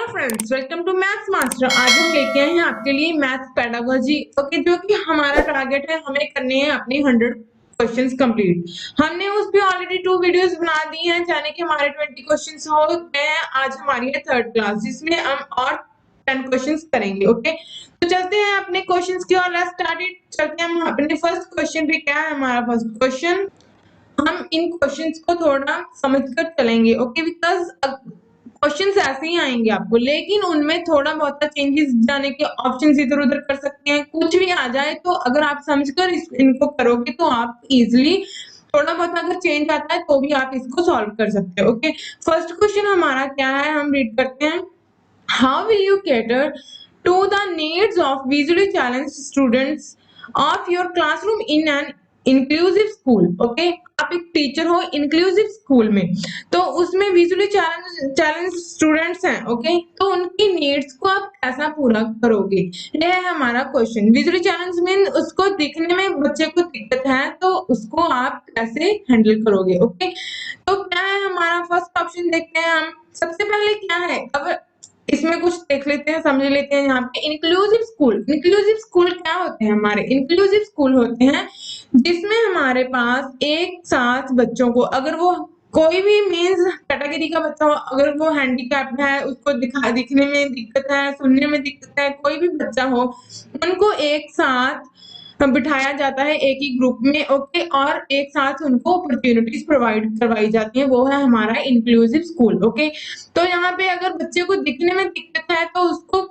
Friends, welcome to maths master. आज हम लेके आए हैं आपके लिए मैथ्स पेडागोजी। ओके, जो कि हमारा टारगेट है, हमें करने हैं अपनी 100 क्वेश्चंस कंप्लीट। हमने उस पे ऑलरेडी 2 वीडियोस बना दी हैं, जाने कि हमारे 20 क्वेश्चंस हो गए हैं। आज हमारी है 3rd क्लास, जिसमें हम और 10 क्वेश्चंस करेंगे। ओके, तो चलते हैं अपने क्वेश्चंस की ओर। Let's start it. चलते हैं हम अपने फर्स्ट क्वेश्चन पे। क्या है हमारा फर्स्ट क्वेश्चन? हम इन क्वेश्चंस को थोड़ा समझकर चलेंगे। ओके, बिकॉज क्वेश्चंस ऐसे ही आएंगे आपको, लेकिन उनमें थोड़ा बहुत चेंजेस जाने के ऑप्शंस इधर उधर कर सकते हैं। कुछ भी आ जाए तो अगर आप समझकर इनको करोगे तो आप इजीली, थोड़ा बहुत अगर चेंज आता है तो भी आप इसको सॉल्व कर सकते हो। ओके, फर्स्ट क्वेश्चन हमारा क्या है, हम रीड करते हैं। How will you cater to the needs of visually challenged students of your classroom in an inclusive school? Okay, आप एक टीचर हो इंक्लूसिव स्कूल में, तो उसमें विजुअली चैलेंज स्टूडेंट्स हैं। ओके, तो उनकी नीड्स को आप कैसा पूरा करोगे, यह है हमारा क्वेश्चन। विजुअली चैलेंज मीन उसको दिखने में बच्चे को दिक्कत है, तो उसको आप कैसे हैंडल करोगे। ओके, तो क्या है हमारा फर्स्ट ऑप्शन, देखते हैं हम। सबसे पहले क्या है, अब इसमें कुछ देख लेते हैं, समझ लेते हैं। यहाँ पे इंक्लूसिव स्कूल, इंक्लूसिव स्कूल क्या होते हैं? हमारे इंक्लूसिव स्कूल होते हैं जिसमें हमारे पास एक साथ बच्चों को, अगर वो कोई भी मीन्स कैटेगरी का बच्चा हो, अगर वो हैंडीकैप्ड है, उसको दिखने में दिक्कत है, सुनने में दिक्कत है, कोई भी बच्चा हो, उनको एक साथ बिठाया जाता है एक ही ग्रुप में। ओके, और एक साथ उनको अपॉर्चुनिटीज प्रोवाइड करवाई जाती है, वो है हमारा इंक्लूसिव स्कूल। ओके, तो यहाँ पे अगर बच्चे को दिखने में दिक्कत है तो उसको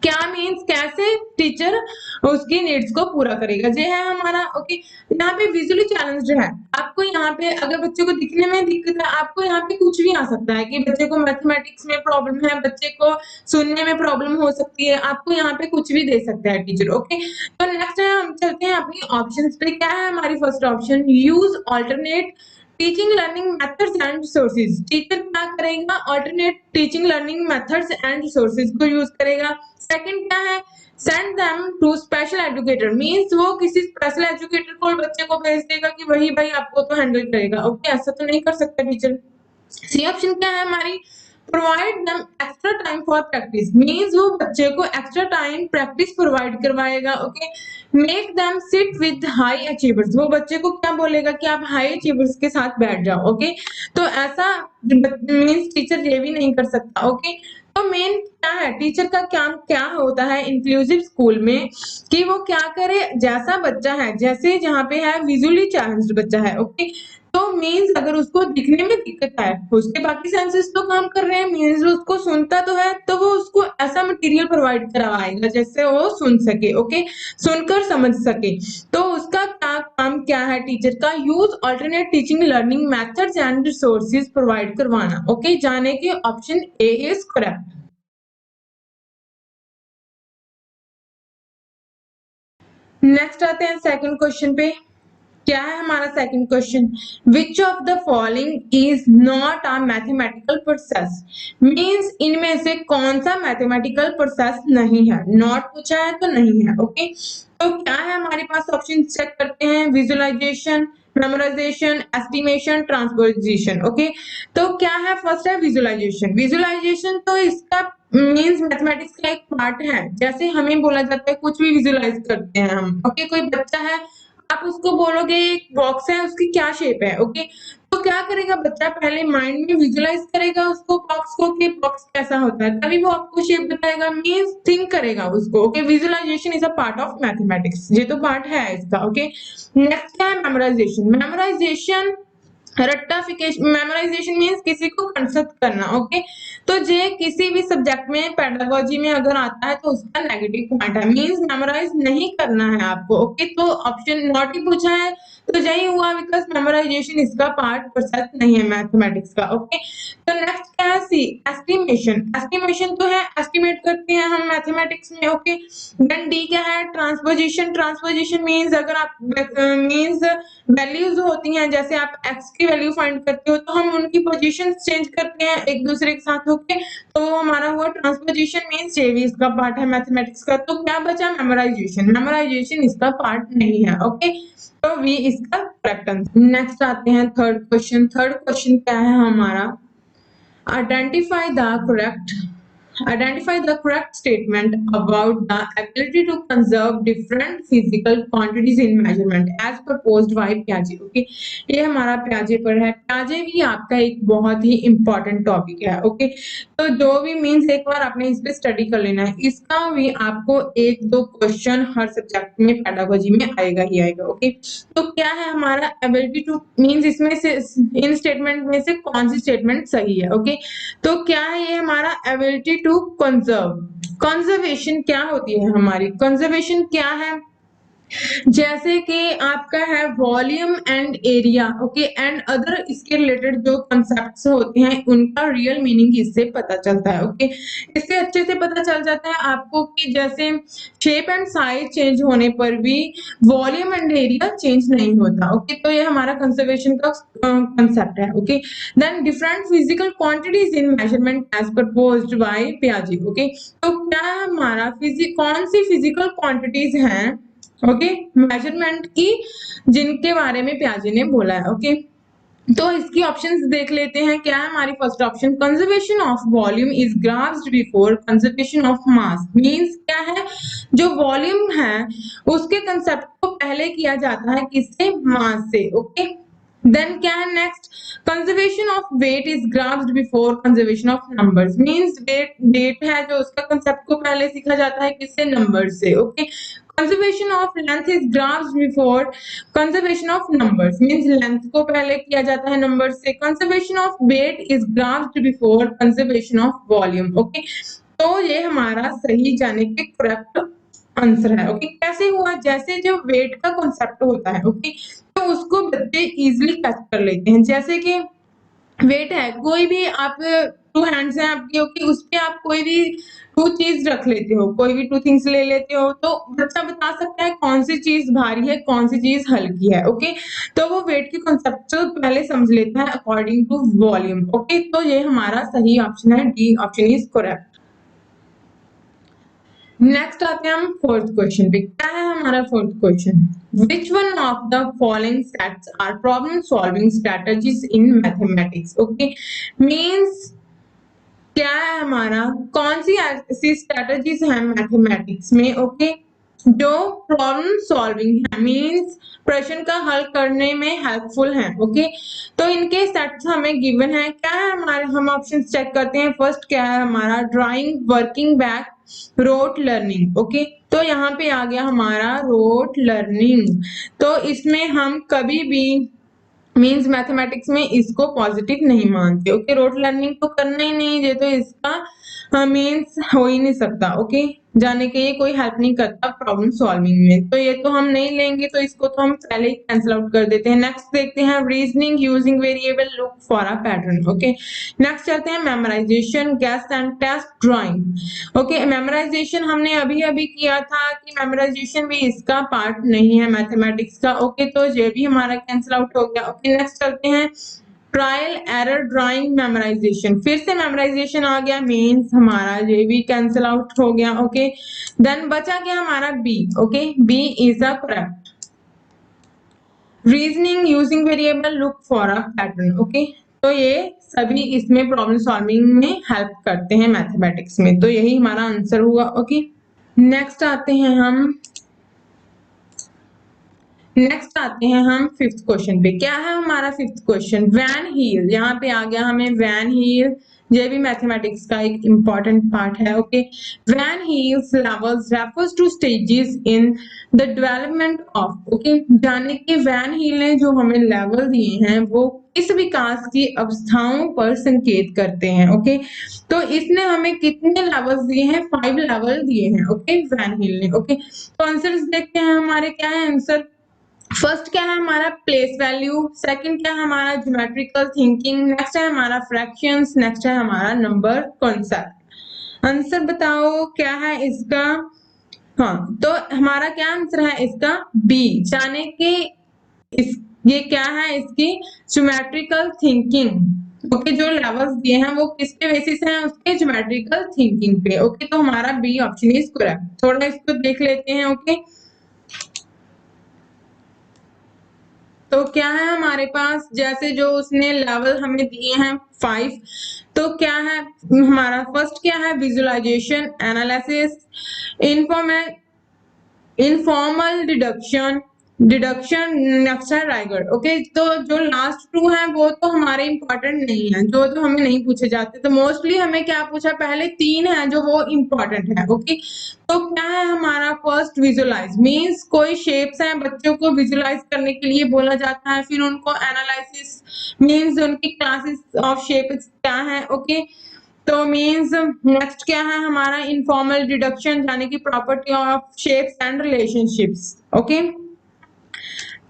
क्या मीन्स कैसे टीचर उसकी नीड्स को पूरा करेगा, ये है हमारा। ओके, यहाँ पे विजुअली चैलेंज्ड है, आपको यहाँ पे अगर बच्चे को दिखने में दिक्कत है, आपको यहाँ पे कुछ भी आ सकता है कि बच्चे को मैथमेटिक्स में प्रॉब्लम है, बच्चे को सुनने में प्रॉब्लम हो सकती है, आपको यहाँ पे कुछ भी दे सकता है टीचर। ओके, तो नेक्स्ट है, हम चलते हैं अपनी ऑप्शंस पे। क्या है हमारी first option? Use alternate teaching learning methods and resources. Teacher क्या करेगा? Alternate teaching learning methods and resources को यूज करेगा। सेकंड क्या है? Send them to special educator, means वो किसी स्पेशल एजुकेटर को बच्चे को भेज देगा कि वही भाई आपको तो हैंडल करेगा। ओके, ऐसा तो नहीं कर सकता टीचर। सी ऑप्शन क्या है हमारी? Provide them extra time for practice, means वो बच्चे को एक्स्ट्रा टाइम प्रैक्टिस प्रोवाइड करवाएगा। Okay, make them sit with high achievers, वो बच्चे को क्या बोलेगा कि आप हाई अचीवर्स के साथ बैठ जाओ। ओके, तो ऐसा मींस टीचर ये भी नहीं कर सकता। ओके, तो मेन क्या है, टीचर का काम क्या होता है इंक्लूसिव स्कूल में, कि वो क्या करे, जैसा बच्चा है, जैसे जहाँ पे है विजुअली चैलेंज्ड बच्चा है। ओके, तो मीन्स अगर उसको दिखने में दिक्कत है, उसके बाकी सेंसेस तो काम कर रहे हैं, मीन्स उसको सुनता तो है, तो वो उसको ऐसा मटेरियल प्रोवाइड करवाएगा जैसे वो सुन सके। ओके, सुनकर समझ सके। तो उसका क्या काम क्या है टीचर का? Use alternate teaching learning methods and resources provide करवाना। ओके, जाने के option A is correct. Next आते हैं सेकंड क्वेश्चन पे। क्या है हमारा second question? Which of the following is not a mathematical process, means इनमें से कौन सा मैथमेटिकल प्रोसेस नहीं है? नॉट पूछा है तो नहीं है। ओके, तो क्या है हमारे पास ऑप्शन? चेक करते हैं। Visualisation, memorisation, estimation, transposition. Okay, तो क्या है? फर्स्ट है विजुअलाइजेशन। विजुअलाइजेशन तो इसका मींस मैथमेटिक्स का एक पार्ट है, जैसे हमें बोला जाता है कुछ भी विजुअलाइज करते हैं हम। ओके, कोई बच्चा है, आप उसको बोलोगे एक बॉक्स है, उसकी क्या शेप है। ओके, तो क्या करेगा बच्चा? पहले माइंड में विजुअलाइज करेगा उसको, बॉक्स को, कि बॉक्स कैसा होता है, तभी वो आपको शेप बताएगा, मींस थिंक करेगा उसको। Okay, visualisation is a part of mathematics, ये तो पार्ट है इसका। ओके, नेक्स्ट क्या है? मेमोराइजेशन। मेमोराइजेशन रट्टाफिकेशन, मेमोराइजेशन मींस किसी को कंसेप्ट करना। ओके, तो ये किसी भी सब्जेक्ट में, पेडागोजी में अगर आता है तो उसका नेगेटिव पॉइंट है, मींस मेमोराइज नहीं करना है आपको। ओके, तो ऑप्शन नॉट ही पूछा है तो यही हुआ, बिकॉज मेमोराइजेशन इसका पार्ट प्रोसेस नहीं है मैथमेटिक्स का। ओके, तो नेक्स्ट क्या है? सी एस्टिमेशन। एस्टिमेशन तो है, एस्टिमेट करते हैं हम मैथमेटिक्स में। ओके, देन डी क्या है? ट्रांसपोजिशन। ट्रांसपोजिशन मींस अगर आप मींस वैल्यूज होती हैं, जैसे आप x की वैल्यू फाइंड करते हो तो हम उनकी पोजीशन चेंज करते हैं एक दूसरे के साथ। होके, तो वो हमारा हुआ ट्रांसपोजिशन, मींस ये भी इसका पार्ट है मैथमेटिक्स का। तो क्या बचा? मेमोराइजेशन। मेमोराइजेशन इसका पार्ट नहीं है। ओके, तो वी इसका करेक्ट आंसर। नेक्स्ट आते हैं थर्ड क्वेश्चन। थर्ड क्वेश्चन क्या है हमारा? Identify the correct Identify the correct statement about the ability to conserve different physical quantities in measurement as proposed by Piaget. Okay, ये हमारा Piaget पर है। Piaget भी आपका एक बहुत ही इंपॉर्टेंट टॉपिक है। ओके, तो जो भी मीन्स एक बार आपने इस पे स्टडी कर लेना है। इसका भी आपको एक दो क्वेश्चन हर सब्जेक्ट में पेडागोजी में आएगा ही आएगा। ओके, तो क्या है हमारा एबिलिटी टू मीन्स, इसमें से इन स्टेटमेंट में से कौन सी स्टेटमेंट सही है। ओके, तो क्या है ये हमारा एबिलिटी टू कंजर्व। कंजर्वेशन क्या होती है हमारी, कंजर्वेशन क्या है, जैसे कि आपका है volume and area. Okay, and other इसके रिलेटेड जो कंसेप्ट्स होते हैं उनका रियल मीनिंग इससे पता चलता है। ओके, इससे अच्छे से पता चल जाता है आपको कि जैसे शेप एंड साइज चेंज होने पर भी वॉल्यूम एंड एरिया चेंज नहीं होता। ओके, तो ये हमारा कंजर्वेशन का कंसेप्ट है। Okay, then different physical quantities in measurement as proposed by पियाजे। ओके, तो क्या हमारा कौन सी फिजिकल क्वांटिटीज हैं ओके मेजरमेंट की, जिनके बारे में पियाजे ने बोला है। ओके, तो इसकी ऑप्शंस देख लेते हैं। क्या है हमारी first option, conservation of volume is grasped before conservation of mass. Means क्या है, जो वॉल्यूम है उसके कंसेप्ट को पहले किया जाता है किससे, मास से। ओके, देन क्या है next, conservation of weight is grasped before conservation of numbers. Means weight है जो उसका कंसेप्ट को पहले सीखा जाता है किससे, नंबर से। Okay, conservation of length is grasped before conservation of numbers. Means length को पहले किया जाता है नंबर से। Conservation of weight is grasped before conservation of volume. Okay, तो ये हमारा सही जाने के करेक्ट आंसर है। ओके, कैसे हुआ, जैसे जो वेट का कॉन्सेप्ट होता है ओके, तो उसको बच्चे इजीली कैच कर लेते हैं। जैसे कि वेट है, कोई भी आप टू हैंड्स हैं आपके ओके, उस पे आप कोई भी टू चीज रख लेते हो, कोई भी टू थिंग्स ले लेते हो, तो बच्चा बता सकता है कौन सी चीज भारी है कौन सी चीज हल्की है। ओके, तो वो वेट की कॉन्सेप्ट पहले समझ लेता है अकॉर्डिंग टू वॉल्यूम। ओके, तो ये हमारा सही ऑप्शन है, D option is correct. Next आते हैं हम फोर्थ क्वेश्चन पे। क्या है हमारा fourth question, which one of the following sets are problem solving strategies in mathematics. Okay, means क्या है हमारा, कौन सी ऐसी स्ट्रेटजीज हैं मैथमेटिक्स में ओके, जो प्रॉब्लम सॉल्विंग है, मींस प्रश्न का हल करने में हेल्पफुल है। ओके, तो इनके सेट्स हमें गिवन है। क्या है हमारे, हम ऑप्शन चेक करते हैं। फर्स्ट क्या है हमारा, drawing, working back, rote learning. Okay, तो यहाँ पे आ गया हमारा रोट लर्निंग। तो इसमें हम कभी भी मींस मैथमेटिक्स में इसको पॉजिटिव नहीं मानते। ओके, रोट लर्निंग तो करना ही नहीं, ये तो इसका मींस हो ही नहीं सकता। ओके, जाने के ये कोई हेल्प नहीं करता प्रॉब्लम सॉल्विंग में, तो ये तो हम नहीं लेंगे, तो इसको तो हम पहले ही कैंसिल आउट कर देते हैं। नेक्स्ट देखते हैं reasoning using variable, look for a pattern. Okay, next चलते हैं memorisation, guess and test, drawing. Okay, memorisation हमने अभी अभी किया था कि मेमोराइजेशन भी इसका पार्ट नहीं है मैथमेटिक्स का। ओके, तो ये भी हमारा कैंसिल आउट हो गया। ओके, नेक्स्ट चलते हैं ट्रायल एरर, ड्राइंग, मेमोराइजेशन। फिर से मेमोराइजेशन आ गया, मीन्स हमारा ये भी कैंसिल आउट हो गया। ओके, देन बचा गया हमारा B. Okay, B is a correct. Reasoning using variable, look for a pattern. Okay, तो ये सभी इसमें प्रॉब्लम सॉल्विंग में हेल्प करते हैं मैथमेटिक्स में, तो यही हमारा आंसर हुआ। ओके, नेक्स्ट आते हैं हम फिफ्थ क्वेश्चन पे। क्या है हमारा फिफ्थ क्वेश्चन, वैन हील। यहाँ पे आ गया हमें वैन हील, ये भी मैथमेटिक्स का एक इंपॉर्टेंट पार्ट है। Okay, van Hiele's levels refers to stages in the development of. Okay, जाने कि वैन हील ने जो हमें लेवल दिए हैं वो किस विकास की अवस्थाओं पर संकेत करते हैं। ओके, तो इसने हमें कितने लेवल्स दिए हैं, 5 लेवल दिए हैं। ओके, वैन हील ने। ओके, तो आंसर्स देखते हैं हमारे, क्या है आंसर। फर्स्ट क्या है हमारा प्लेस वैल्यू, सेकंड क्या है हमारा ज्योमेट्रिकल थिंकिंग, नेक्स्ट है हमारा फ्रैक्शंस, नेक्स्ट है हमारा नंबर कॉन्सेप्ट। आंसर बताओ क्या है इसका। हाँ, तो हमारा क्या आंसर है इसका, बी, जाने कि ये क्या है इसकी ज्योमेट्रिकल थिंकिंग। ओके, जो लेवल्स दिए हैं वो किस पे बेसिस हैं, उसके ज्योमेट्रिकल थिंकिंग पे। ओके, तो हमारा बी ऑप्शन इज करेक्ट। थोड़ा इसको देख लेते हैं। ओके, तो क्या है हमारे पास, जैसे जो उसने लेवल हमें दिए हैं 5, तो क्या है हमारा फर्स्ट क्या है, visualisation, analysis, information, informal deduction, deduction, next है राइगर। ओके, तो जो लास्ट टू हैं वो तो हमारे इंपॉर्टेंट नहीं है, जो जो हमें नहीं पूछे जाते। तो मोस्टली हमें क्या पूछा, पहले 3 हैं जो वो इंपॉर्टेंट है। ओके, तो क्या है हमारा फर्स्ट, विजुअलाइज मींस कोई शेप्स हैं बच्चों को विजुअलाइज करने के लिए बोला जाता है। फिर उनको एनालिसिस मींस उनकी क्लासेस ऑफ शेप्स क्या है। ओके, तो मींस नेक्स्ट क्या है हमारा, इनफॉर्मल डिडक्शन, यानी कि property of shapes and relationships. Okay,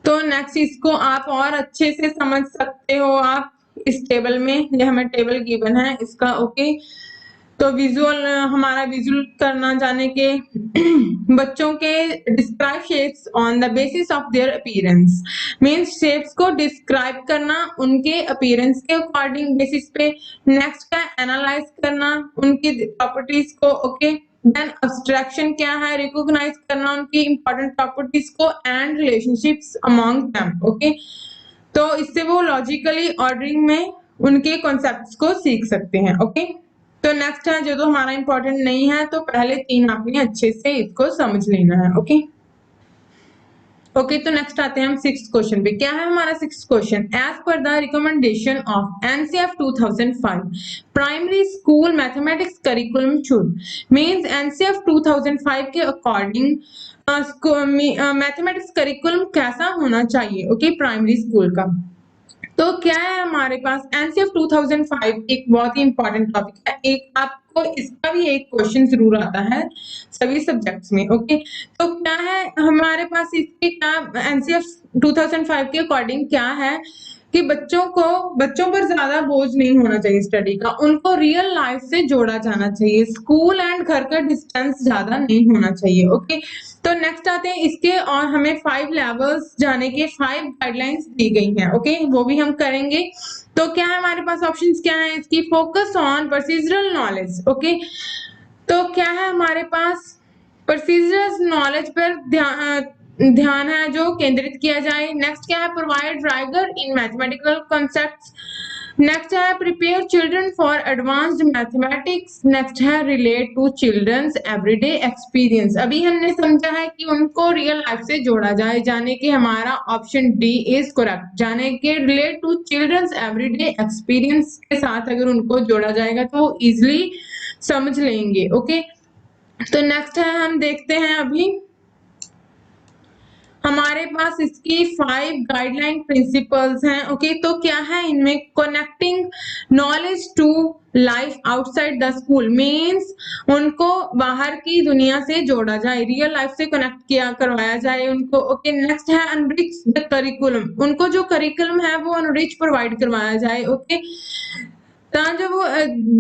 तो नेक्स्ट इसको आप और अच्छे से समझ सकते हो आप इस टेबल में, ये हमें टेबल गिवन है इसका। ओके, तो विजुअल हमारा विजुअल करना जाने के बच्चों के describe shapes on the basis of their appearance, means shapes को डिस्क्राइब करना उनके अपीयरेंस के अकॉर्डिंग बेसिस पे। नेक्स्ट का एनालाइज करना उनकी प्रॉपर्टीज को। ओके, देन अब्स्ट्रैक्शन क्या है, रिकॉग्नाइज करना उनकी इंपॉर्टेंट प्रॉपर्टीज को and relationships among them. Okay, तो इससे वो लॉजिकली ऑर्डरिंग में उनके कॉन्सेप्ट्स को सीख सकते हैं। ओके, तो नेक्स्ट है जो तो हमारा इंपॉर्टेंट नहीं है, तो पहले 3 आपने अच्छे से इसको समझ लेना है। ओके ओके, तो नेक्स्ट आते हैं हम 6th क्वेश्चन पे। क्या है हमारा 6th question, as per the recommendation of NCF 2005 primary school mathematics curriculum should, means NCF 2005 के अकॉर्डिंग मैथमेटिक्स करिकुलम कैसा होना चाहिए। ओके, प्राइमरी स्कूल का। तो क्या है हमारे पास, एनसीएफ 2005 एक बहुत ही इंपॉर्टेंट टॉपिक है, एक आपको इसका भी एक क्वेश्चन जरूर आता है सभी सब्जेक्ट्स में। ओके, तो क्या है हमारे पास इसके क्या, एनसीएफ 2005 के अकॉर्डिंग क्या है कि बच्चों पर ज्यादा बोझ नहीं होना चाहिए स्टडी का, उनको रियल लाइफ से जोड़ा जाना चाहिए, स्कूल एंड घर का डिस्टेंस ज्यादा नहीं होना चाहिए। ओके, तो नेक्स्ट आते हैं इसके, और हमें 5 लेवल्स जाने के 5 गाइडलाइंस दी गई हैं। ओके, वो भी हम करेंगे। तो क्या है हमारे पास ऑप्शंस क्या है इसकी, focus on procedural knowledge. Okay, तो क्या है हमारे पास, प्रोसीजरल नॉलेज पर ध्यान है जो केंद्रित किया जाए। नेक्स्ट क्या है, provide rigour in mathematical concepts. Next है, prepare children for advanced mathematics. Next है, relate to children's everyday experience. अभी हमने समझा है कि उनको रियल लाइफ से जोड़ा जाए, जाने के हमारा ऑप्शन डी इज करेक्ट, जाने के relate to children's everyday experience के साथ अगर उनको जोड़ा जाएगा तो वो इजिली समझ लेंगे। ओके, तो नेक्स्ट है, हम देखते हैं अभी हमारे पास इसकी 5 गाइडलाइन प्रिंसिपल्स हैं। ओके, तो क्या है इनमें, connecting knowledge to life outside the school, means उनको बाहर की दुनिया से जोड़ा जाए, रियल लाइफ से कनेक्ट किया करवाया जाए उनको। ओके, नेक्स्ट है, अनरिच द करिकुलम, उनको जो करिकुलम है वो अनरिच प्रोवाइड करवाया जाए। ओके, जो वो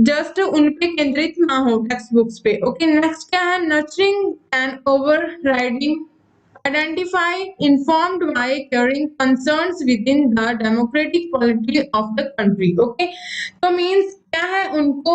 जस्ट उन पे केंद्रित ना हो टेक्स्ट बुक्स पे। ओके, नेक्स्ट क्या है, nurturing and over riding, identify informed by caring concerns within the democratic polity of the country। okay, तो मीन्स क्या है, उनको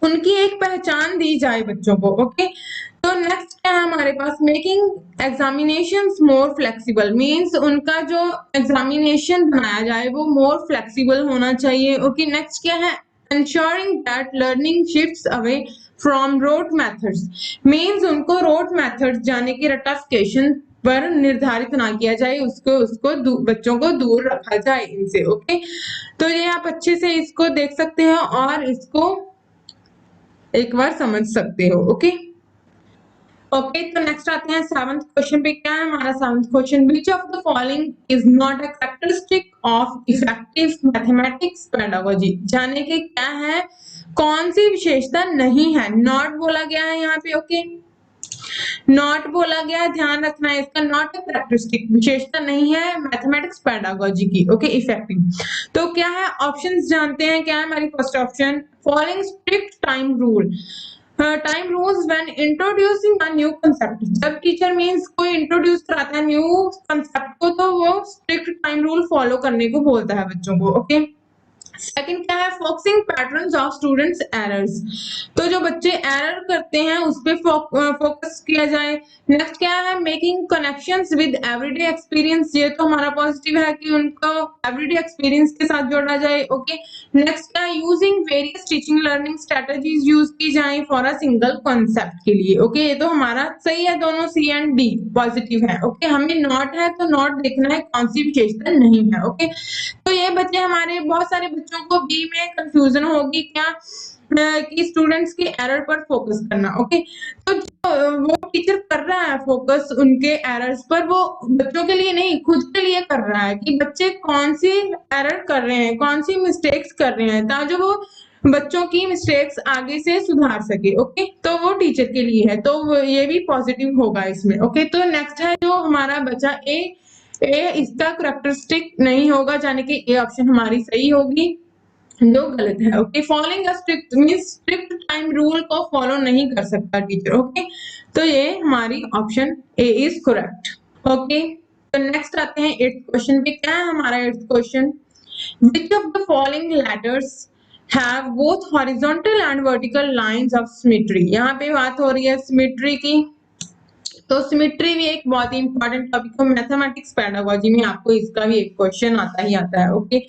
उनकी एक पहचान दी जाए बच्चों को। ओके, तो नेक्स्ट क्या है हमारे पास, making examinations more flexible, means उनका जो एग्जामिनेशन बनाया जाए वो मोर फ्लेक्सिबल होना चाहिए। ओके, नेक्स्ट क्या है, ensuring that learning shifts away from rote methods, means उनको rote methods जाने की रटाफिकेशन पर निर्धारित ना किया जाए, उसको बच्चों को दूर रखा जाए इनसे। ओके, तो ये आप अच्छे से इसको देख सकते हो और इसको एक बार समझ सकते हो। ओके ओके, तो नेक्स्ट आते हैं 7th क्वेश्चन पे। क्या है हमारा 7th question, which of the following is not a characteristic of effective mathematics pedagogy, जाने के क्या है, कौन सी विशेषता नहीं है, नॉट बोला गया है यहाँ पे। ओके, नॉट बोला गया, ध्यान रखना है इसका, नॉट अ कैरेक्टरिस्टिक, विशेषता नहीं है मैथमेटिक्स पेडागोजी की। ओके, इफेक्टिव, तो क्या है ऑप्शंस जानते हैं। क्या है हमारी first option, following strict time rule, time rules when introducing a new concept, जब टीचर मींस कोई इंट्रोड्यूस कराता है न्यू कंसेप्ट को तो वो स्ट्रिक्ट टाइम रूल फॉलो करने को बोलता है बच्चों को। ओके, सेकंड क्या है, focusing patterns of students errors, तो जो बच्चे एरर करते हैं उस पे फोकस किया जाए। नेक्स्ट क्या है, making connections with everyday experience, ये तो हमारा पॉजिटिव है कि उनको एवरीडे एक्सपीरियंस के साथ जोड़ा जाए। ओके, नेक्स्ट क्या है, using various teaching learning strategies use की जाए फॉर अ सिंगल कॉन्सेप्ट के लिए। ओके, ये तो हमारा सही है, दोनों सी एंड डी पॉजिटिव है। ओके, हमें नॉट है तो नॉट देखना है, कौन सी विशेषता नहीं है। ओके, तो ये बच्चे हमारे, बहुत सारे बच्चों को बी में कंफ्यूजन होगी क्या, कि स्टूडेंट्स के एरर पर फोकस करना। ओके, तो जो वो टीचर कर रहा है फोकस उनके एरर्स पर, वो बच्चों के लिए नहीं, खुद के लिए कर रहा है कि बच्चे कौन सी एरर कर रहे हैं, कौन सी मिस्टेक्स कर रहे हैं, ताकि वो बच्चों की मिस्टेक्स आगे से सुधार सके। ओके, तो वो टीचर के लिए है, तो ये भी पॉजिटिव होगा इसमें। ओके, तो नेक्स्ट है जो हमारा बचा ए इसका करेक्टरिस्टिक नहीं होगा, यानी कि ए ऑप्शन हमारी सही होगी, जो गलत है। Okay, following a strict means strict time rule को फॉलो नहीं कर सकता टीचर। ओके, तो ये हमारी option A is correct. Okay, तो नेक्स्ट आते हैं 8th क्वेश्चन पे। क्या है हमारा 8th question, which of the following letters have both horizontal and vertical lines of symmetry, यहाँ पे बात हो रही है सिमेट्री की। तो सिमेट्री भी एक बहुत ही इंपॉर्टेंट टॉपिक है मैथमेटिक्स पेडागोजी में, आपको इसका भी एक क्वेश्चन आता ही आता है। ओके,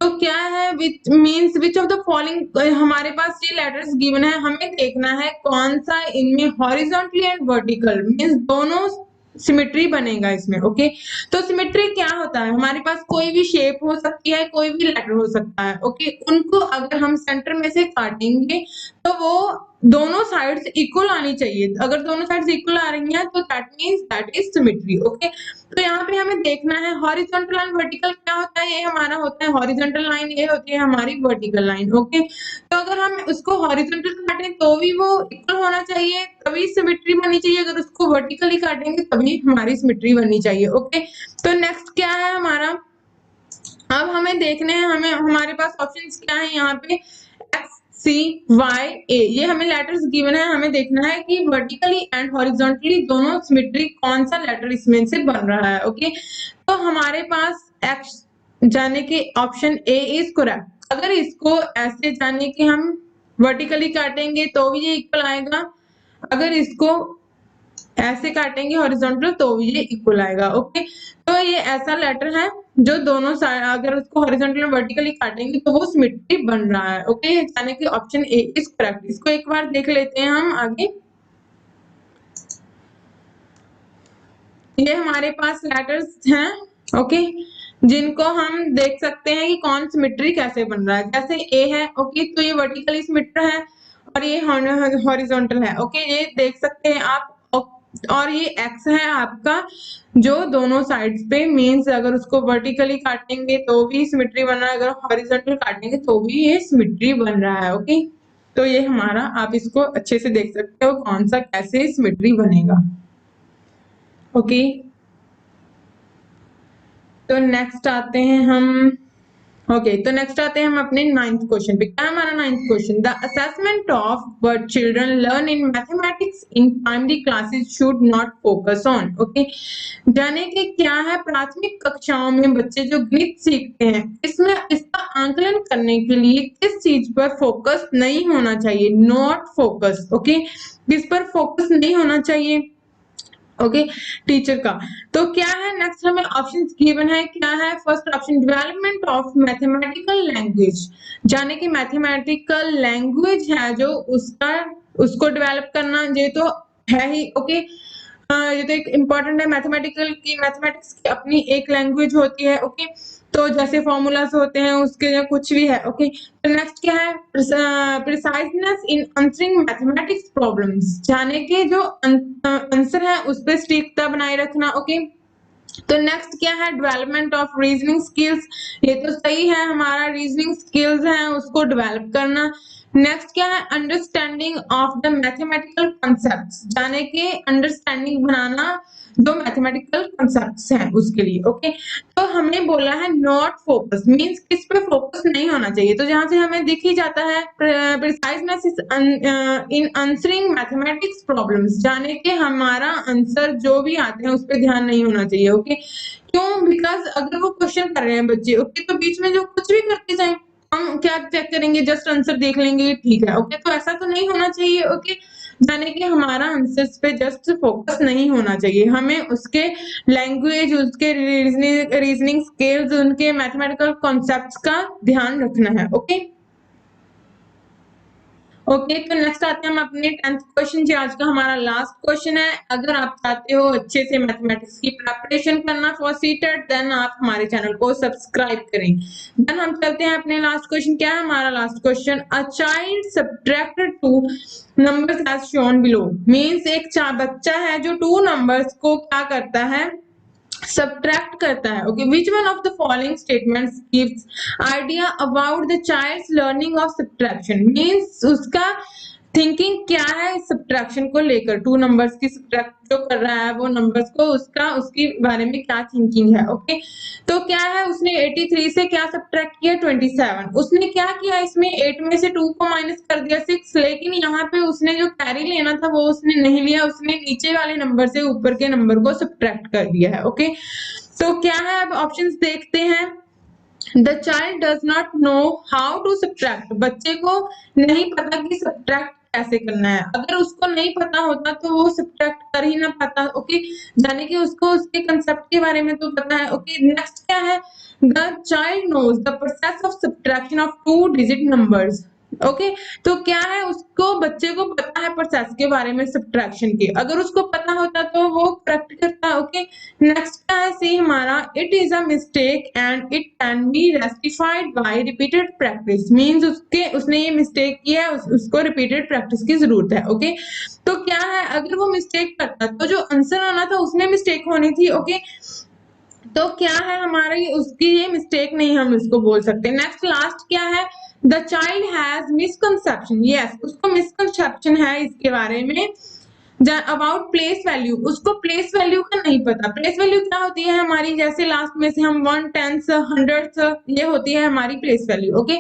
तो क्या है which means which of the following, हमारे पास ये लेटर्स गिवन है, हमें देखना है कौन सा इनमें हॉरिजॉन्टली एंड वर्टिकल मीन्स दोनों सिमेट्री बनेगा इसमें। ओके, तो सिमेट्री क्या होता है, हमारे पास कोई भी शेप हो सकती है, कोई भी लेटर हो सकता है। ओके, उनको अगर हम सेंटर में से काटेंगे तो वो दोनों साइड्स इक्वल आनी चाहिए, अगर दोनों साइड्स इक्वल आ रही हैं तो that means that is symmetry. Okay, तो यहाँ पे हमें देखना है हॉरिजॉन्टल एंड वर्टिकल क्या होता है, ये हमारा होता है हॉरिजॉन्टल लाइन, ये होती है हमारी वर्टिकल लाइन। ओके, तो अगर हम उसको हॉरिजॉन्टल काटें तो भी वो इक्वल होना चाहिए, तभी सिमेट्री बननी चाहिए, अगर उसको वर्टिकली काटेंगे तभी हमारी सिमेट्री बननी चाहिए। ओके, तो नेक्स्ट क्या है हमारा, अब हमें देखने हैं, हमें हमारे पास ऑप्शंस क्या है यहाँ पे, एक्स सी वाई ए, ये हमें लेटर्स गिवन है, हमें देखना है कि वर्टिकली एंड हॉरिजॉन्टली दोनों सिमेट्री कौन सा लेटर इसमें से बन रहा है। ओके, तो हमारे पास एक्स जाने के ऑप्शन ए इज करेक्ट, अगर इसको ऐसे जाने के हम वर्टिकली काटेंगे तो भी ये इक्वल आएगा, अगर इसको ऐसे काटेंगे हॉरिजॉन्टल तो भी ये इक्वल आएगा। ओके, तो ये ऐसा लेटर है जो दोनों साइड अगर उसको हॉरिजॉन्टल और वर्टिकली काटेंगे तो वो सिमेट्री बन रहा है। ओके, यानी कि ऑप्शन ए इज करेक्ट। इसको एक बार देख लेते हैं हम आगे। ये हमारे पास लेटर्स हैं, ओके, जिनको हम देख सकते हैं कि कौन सिमेट्री कैसे बन रहा है। जैसे ए है, ओके, तो ये वर्टिकली सिमेट्री है और ये हॉरिजॉन्टल है। ओके, ये देख सकते हैं आप, और ये एक्स है आपका जो दोनों साइड्स पे मींस अगर उसको वर्टिकली काटेंगे तो भी सिमेट्री बन रहा है, अगर हॉरिजॉन्टल काटेंगे तो भी ये सिमेट्री बन रहा है। ओके, तो ये हमारा, आप इसको अच्छे से देख सकते हो कौन सा कैसे सिमेट्री बनेगा। ओके, तो नेक्स्ट आते हैं हम, ओके, तो नेक्स्ट आते हैं हम अपने 9th क्वेश्चन पे। क्या हमारा 9th question, the assessment of what children learn in mathematics in primary classes should not focus on. Okay, जाने के क्या है, प्राथमिक कक्षाओं में बच्चे जो गणित सीखते हैं इसमें इसका आंकलन करने के लिए किस चीज पर फोकस नहीं होना चाहिए, नॉट फोकस। ओके, किस पर फोकस नहीं होना चाहिए, ओके, टीचर का। तो क्या है नेक्स्ट, हमें ऑप्शंस गिवन है, क्या है first option, development of mathematical language, जाने की मैथमेटिकल लैंग्वेज है जो उसका उसको डेवलप करना, ये तो है ही। ओके, ये तो एक इम्पोर्टेंट है, मैथमेटिकल की मैथमेटिक्स की अपनी एक लैंग्वेज होती है। ओके, तो जैसे फॉर्मूलाज होते हैं उसके या कुछ भी है। ओके, तो नेक्स्ट क्या है, प्रिसाइजनेस इन आंसरिंग मैथमेटिक्स प्रॉब्लम्स, जाने के जो आंसर है उस पर सटीकता बनाए रखना। ओके, तो नेक्स्ट क्या है, डेवलपमेंट ऑफ रीजनिंग स्किल्स, ये तो सही है, हमारा रीजनिंग स्किल्स है उसको डेवलप करना। नेक्स्ट क्या है, understanding of the mathematical concepts, जाने के अंडरस्टैंडिंग बनाना जो मैथमेटिकल कॉन्सेप्ट्स हैं उसके लिए। ओके, तो हमने बोला है नॉट फोकस मींस किस पे फोकस नहीं होना चाहिए, तो जहां से हमें दिख ही जाता है प्रिसाइजनेस इन आंसरिंग मैथमेटिक्स प्रॉब्लम्स, जाने के हमारा आंसर जो भी आते हैं उस पर ध्यान नहीं होना चाहिए। ओके, क्यों, बिकॉज अगर वो क्वेश्चन कर रहे हैं बच्चे, ओके, तो बीच में जो कुछ भी करते जाए हम क्या चेक करेंगे, जस्ट आंसर देख लेंगे, ठीक है ओके। तो ऐसा तो नहीं होना चाहिए ओके, यानी कि हमारा आंसर्स पे जस्ट फोकस नहीं होना चाहिए, हमें उसके लैंग्वेज, उसके रीजनिंग स्किल्स, उनके मैथमेटिकल कॉन्सेप्ट्स का ध्यान रखना है ओके। ओके तो नेक्स्ट आते हैं हम अपने 10th क्वेश्चन जी। आज का हमारा लास्ट क्वेश्चन है, अगर आप चाहते हो अच्छे से मैथमेटिक्स की प्रिपरेशन करना फॉर सीटेट, देन आप हमारे चैनल को सब्सक्राइब करें। देन हम चलते हैं अपने लास्ट क्वेश्चन। क्या है हमारा last question? A child subtracted two numbers as shown below, means एक बच्चा है जो टू नंबर्स को क्या करता है, सब्ट्रैक्ट करता है okay. Which one of the following statements gives idea about the child's learning of subtraction, means उसका थिंकिंग क्या है सब्ट्रैक्शन को लेकर, टू नंबर्स की सब्ट्रैक्ट जो कर रहा है वो नंबर्स को, उसका उसके बारे में क्या थिंकिंग है ओके। तो क्या है, उसने 83 से क्या सब्ट्रैक्ट किया, 27। उसने क्या किया, इसमें 8 में से 2 को माइनस कर दिया 6, लेकिन यहाँ पे उसने जो कैरी लेना था वो उसने नहीं लिया, उसने नीचे वाले नंबर से ऊपर के नंबर को सब्ट्रैक्ट कर दिया है ओके। तो क्या है, अब ऑप्शंस देखते हैं। The child does not know how to subtract, बच्चे को नहीं पता कि सब्ट्रैक्ट कैसे करना है, अगर उसको नहीं पता होता तो वो सब्ट्रैक्ट कर ही ना पाता ओके, यानी कि उसको उसके कंसेप्ट के बारे में तो पता है ओके। नेक्स्ट क्या है, the child knows the process of subtraction of 2 digit numbers okay. तो क्या है, उसको बच्चे को पता है प्रोसेस के बारे में सब्ट्रैक्शन के, अगर उसको पता होता तो वो करेक्ट करता ओके। नेक्स्ट क्या है, सी हमारा, it is a mistake and it can be rectified by repeated practice, means उसने ये मिस्टेक किया है, उसको रिपीटेड प्रैक्टिस की जरूरत है ओके। तो क्या है, अगर वो मिस्टेक करता तो जो आंसर आना था उसमें मिस्टेक होनी थी ओके। तो क्या है हमारा, उसकी ये मिस्टेक नहीं हम इसको बोल सकते। नेक्स्ट लास्ट क्या है, the child has misconception, yes उसको मिसकंसेप्शन है इसके बारे में अबाउट प्लेस वैल्यू, उसको प्लेस वैल्यू का नहीं पता। प्लेस वैल्यू क्या होती है हमारी, जैसे लास्ट में से हम 1 10 100 ये होती है हमारी place value okay.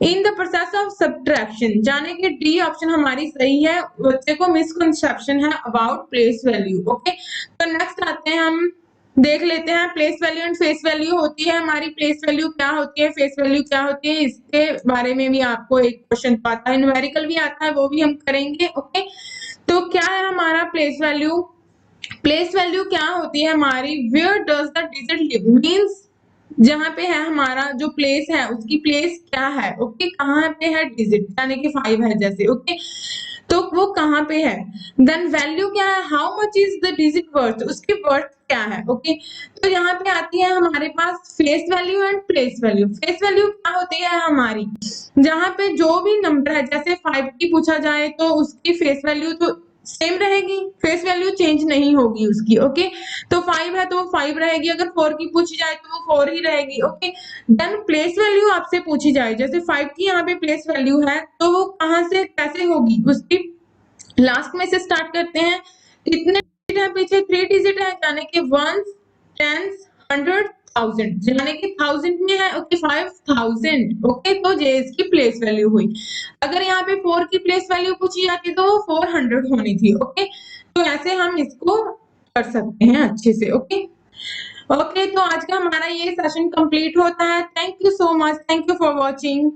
In the process of subtraction, जाने के डी ऑप्शन हमारी सही है, बच्चे को मिसकंसेप्शन है अबाउट प्लेस वैल्यू ओके। तो नेक्स्ट आते हैं, हम देख लेते हैं place value and face value होती है हमारी, प्लेस वैल्यू क्या होती है, फेस वैल्यू क्या होती है, इसके बारे में भी आपको एक क्वेश्चन आता है, न्यूमेरिकल भी आता है, वो भी हम करेंगे ओके। तो क्या है हमारा प्लेस वैल्यू, प्लेस वैल्यू क्या होती है हमारी, where does the digit live, means जहां पे है हमारा जो प्लेस है उसकी प्लेस क्या है ओके, कहाँ पे है डिजिट, यानी कि 5 है जैसे ओके, तो वो कहाँ पे है। देन वैल्यू क्या है, how much is the digit worth, उसकी वर्थ क्या है ओके। तो यहाँ पे आती है हमारे पास face value and place value. Face value क्या होती है हमारी, जहां पे जो भी नंबर है, जैसे 5 की पूछा जाए तो उसकी फेस वैल्यू तो सेम रहेगी, फेस वैल्यू चेंज नहीं होगी उसकी ओके। तो 5 है तो वो 5 रहेगी, अगर 4 की पूछी जाए तो वो 4 ही रहेगी ओके। देन प्लेस वैल्यू आपसे पूछी जाए, जैसे 5 की यहाँ पे प्लेस वैल्यू है तो वो कहाँ से कैसे होगी, उसकी लास्ट में से स्टार्ट करते हैं, कितने डिजिट है पीछे, 3 डिजिट है, यानी कि 1 10 100 1000, यानी कि 1000 में है ओके 5000 ओके। तो ये इसकी प्लेस वैल्यू हुई। अगर यहाँ पे 4 की प्लेस वैल्यू पूछी जाती तो 400 होनी थी ओके। तो ऐसे हम इसको कर सकते हैं अच्छे से ओके। ओके तो आज का हमारा ये सेशन कंप्लीट होता है। Thank you so much, thank you for watching.